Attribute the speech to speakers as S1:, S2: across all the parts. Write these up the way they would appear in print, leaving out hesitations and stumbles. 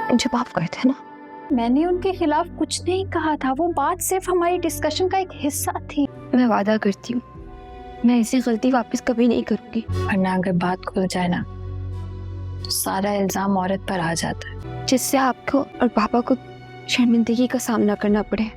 S1: मुझे माफ कर देना।
S2: मैंने उनके खिलाफ कुछ नहीं कहा था, वो बात सिर्फ हमारी डिस्कशन का एक हिस्सा थी।
S1: मैं वादा करती हूँ मैं ऐसी गलती वापस कभी नहीं करूंगी।
S2: वरना अगर बात खुल जाए ना तो सारा इल्जाम औरत पर आ जाता है,
S1: जिससे आपको और पापा को शर्मिंदगी का सामना करना पड़े।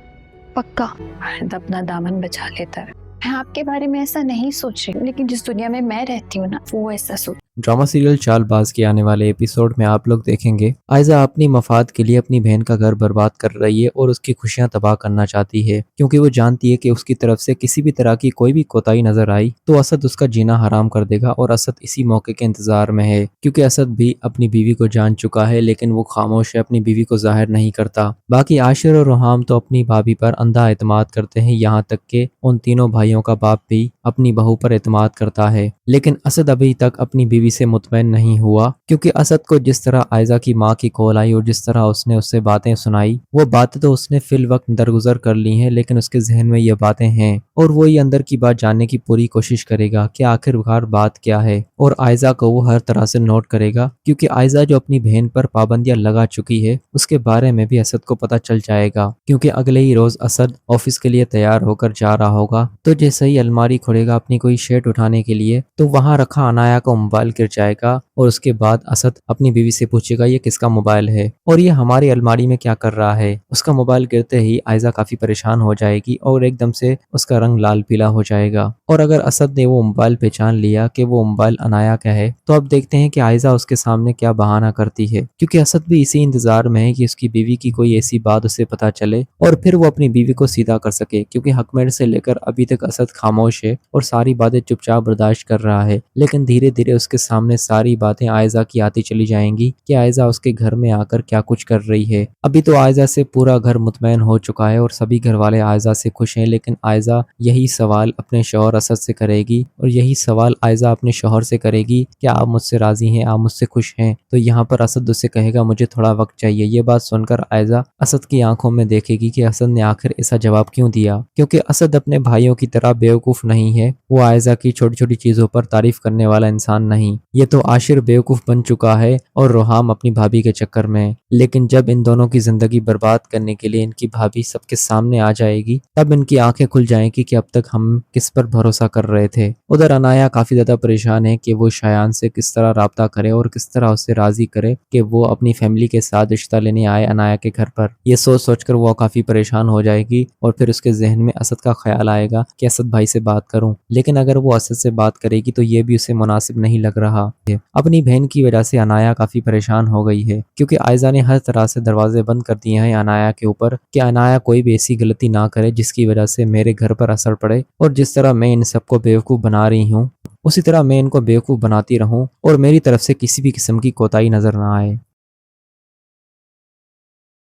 S1: पक्का।
S2: मर्द अपना दामन बचा लेता है। मैं आपके बारे में ऐसा नहीं सोच रही, लेकिन जिस दुनिया में मैं रहती हूँ ना, वो ऐसा सोच।
S3: ड्रामा सीरियल चालबाज के आने वाले एपिसोड में आप लोग देखेंगे आयजा अपनी मफाद के लिए अपनी बहन का घर बर्बाद कर रही है और उसकी खुशियां तबाह करना चाहती है, क्योंकि वो जानती है कि उसकी तरफ से किसी भी तरह की कोई भी कोताही नजर आई तो असद उसका जीना हराम कर देगा। और असद इसी मौके के इंतजार में है, क्योंकि असद भी अपनी बीवी को जान चुका है, लेकिन वो खामोश है, अपनी बीवी को जाहिर नहीं करता। बाकी आशिर और रोहाम तो अपनी भाभी पर अंधा एतमाद करते हैं, यहाँ तक कि उन तीनों भाइयों का बाप भी अपनी बहू पर एतमाद करता है। लेकिन असद अभी तक अपनी बीवी से मुतमईन नहीं हुआ, क्योंकि असद को जिस तरह आयजा की माँ की कॉल आई और जिस तरह उसने उससे बातें सुनाई, वो बातें तो उसने फिल वक्त दरगुजर कर ली हैं, लेकिन उसके जहन में ये बातें हैं और वो ये अंदर की बात जानने की पूरी कोशिश करेगा कि आखिरकार बात क्या है। और आयजा को वो हर तरह से नोट करेगा, क्योंकि आयजा जो अपनी बहन पर पाबंदियां लगा चुकी है उसके बारे में भी असद को पता चल जाएगा, क्योंकि अगले ही रोज असद ऑफिस के लिए तैयार होकर जा रहा होगा तो जैसे ही अलमारी खोलेगा अपनी कोई शर्ट उठाने के लिए तो वहां रखा अनाया का मोबाइल गिर जाएगा। और उसके बाद असद अपनी बीवी से पूछेगा ये किसका मोबाइल है और ये हमारी अलमारी में क्या कर रहा है। उसका मोबाइल गिरते ही आयजा काफी परेशान हो जाएगी और एकदम से उसका रंग लाल पीला हो जाएगा। और अगर असद ने वो मोबाइल पहचान लिया कि वो मोबाइल अनाया का है तो अब देखते हैं कि आयजा उसके सामने क्या बहाना करती है, क्योंकि असद भी इसी इंतजार में है कि उसकी बीवी की कोई ऐसी बात उसे पता चले और फिर वो अपनी बीवी को सीधा कर सके, क्योंकि हकमेर से लेकर अभी तक असद खामोश है और सारी बातें चुपचाप बर्दाश्त कर रहा है। लेकिन धीरे धीरे उसके सामने सारी बातें आयजा की आती चली जाएंगी कि आयजा उसके घर में आकर क्या कुछ कर रही है। अभी तो आयजा से पूरा घर मुतमईन हो चुका है और सभी घर वाले आयजा से खुश हैं, लेकिन आयजा यही सवाल अपने शौहर असद से करेगी और यही सवाल आयजा अपने शौहर से करेगी कि आप मुझसे राजी हैं, आप मुझसे खुश हैं। तो यहाँ पर असद उससे कहेगा मुझे थोड़ा वक्त चाहिए। ये बात सुनकर आयजा असद की आंखों में देखेगी कि असद ने आखिर ऐसा जवाब क्यों दिया, क्योंकि असद अपने भाइयों की तरह बेवकूफ नहीं है। वो आयजा की छोटी छोटी चीजों पर तारीफ करने वाला इंसान नहीं। ये तो आशिर बेवकूफ बन चुका है और रोहाम अपनी भाभी के चक्कर में। लेकिन जब इन दोनों की जिंदगी बर्बाद करने के लिए इनकी भाभी सबके सामने आ जाएगी तब इनकी आंखें खुल जाएंगी कि अब तक हम किस पर भरोसा कर रहे थे। उधर अनाया काफी ज्यादा परेशान है कि वो शायान से किस तरह राब्ता करे और किस तरह उससे राजी करे कि वो अपनी फैमिली के साथ रिश्ता लेने आए अनाया के घर पर। ये सोच सोचकर वो काफी परेशान हो जाएगी और फिर उसके जहन में असद का ख्याल आएगा कि असद भाई से बात करूं, लेकिन अगर वो असद से बात करेगी तो ये भी उसे मुनासिब नहीं लग रहा है। अपनी बहन की वजह से अनाया काफी परेशान हो गई है, क्योंकि आयजा ने हर तरह से दरवाजे बंद कर दिए हैं अनाया के ऊपर कि अनाया कोई भी ऐसी गलती ना करे जिसकी वजह से मेरे घर पर असर पड़े, और जिस तरह मैं इन सबको बेवकूफ बना रही हूँ उसी तरह मैं इनको बेवकूफ बनाती रहूं और मेरी तरफ से किसी भी किस्म की कोताही नजर ना आए।